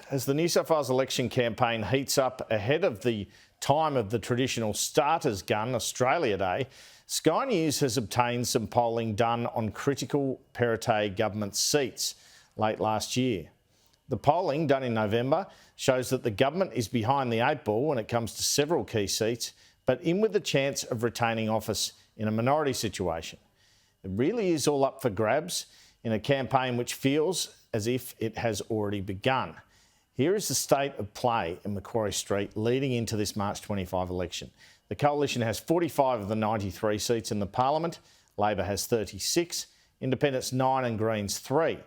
As the New South Wales election campaign heats up ahead of the time of the traditional starter's gun, Australia Day, Sky News has obtained some polling done on critical Perrottet government seats late last year. The polling, done in November, shows that the government is behind the eight ball when it comes to several key seats, but in with the chance of retaining office in a minority situation. It really is all up for grabs in a campaign which feels as if it has already begun. Here is the state of play in Macquarie Street leading into this March 25 election. The Coalition has 45 of the 93 seats in the Parliament. Labor has 36, Independents 9 and Greens 3.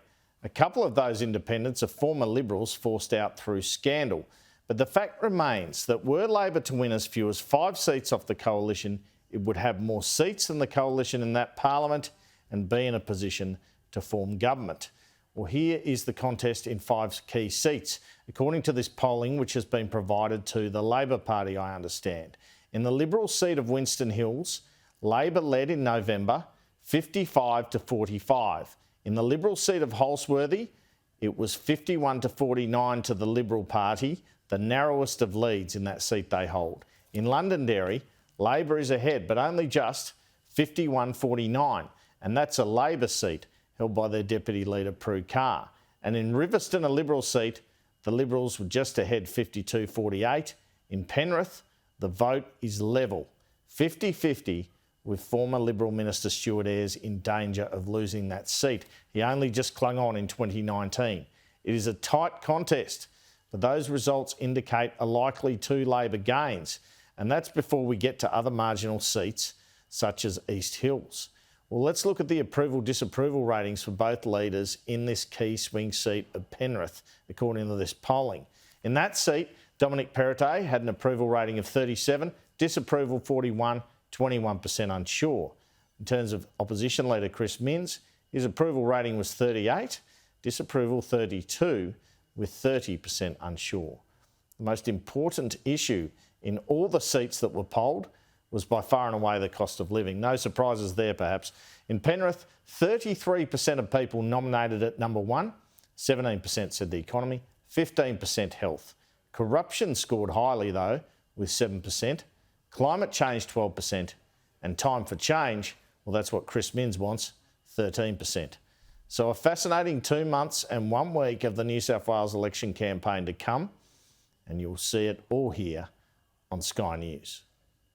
A couple of those independents are former Liberals forced out through scandal. But the fact remains that were Labor to win as few as 5 seats off the Coalition, it would have more seats than the Coalition in that Parliament and be in a position to form government. Well, here is the contest in 5 key seats, according to this polling which has been provided to the Labor Party, I understand. In the Liberal seat of Winston Hills, Labor led in November 55 to 45. In the Liberal seat of Holsworthy, it was 51 to 49 to the Liberal Party, the narrowest of leads in that seat they hold. In Londonderry, Labor is ahead, but only just 51-49, and that's a Labor seat held by their Deputy Leader Prue Carr. And in Riverstone, a Liberal seat, the Liberals were just ahead 52-48. In Penrith, the vote is level, 50-50, with former Liberal Minister Stuart Ayres in danger of losing that seat. He only just clung on in 2019. It is a tight contest, but those results indicate a likely 2 Labor gains, and that's before we get to other marginal seats such as East Hills. Well, let's look at the approval-disapproval ratings for both leaders in this key swing seat of Penrith, according to this polling. In that seat, Dominic Perrottet had an approval rating of 37, disapproval 41, 21% unsure. In terms of opposition leader Chris Minns, his approval rating was 38, disapproval 32, with 30% unsure. The most important issue in all the seats that were polled was by far and away the cost of living. No surprises there, perhaps. In Penrith, 33% of people nominated at number 1, 17% said the economy, 15% health. Corruption scored highly, though, with 7%. Climate change, 12%. And time for change, well, that's what Chris Minns wants, 13%. So a fascinating 2 months and 1 week of the New South Wales election campaign to come, and you'll see it all here on Sky News.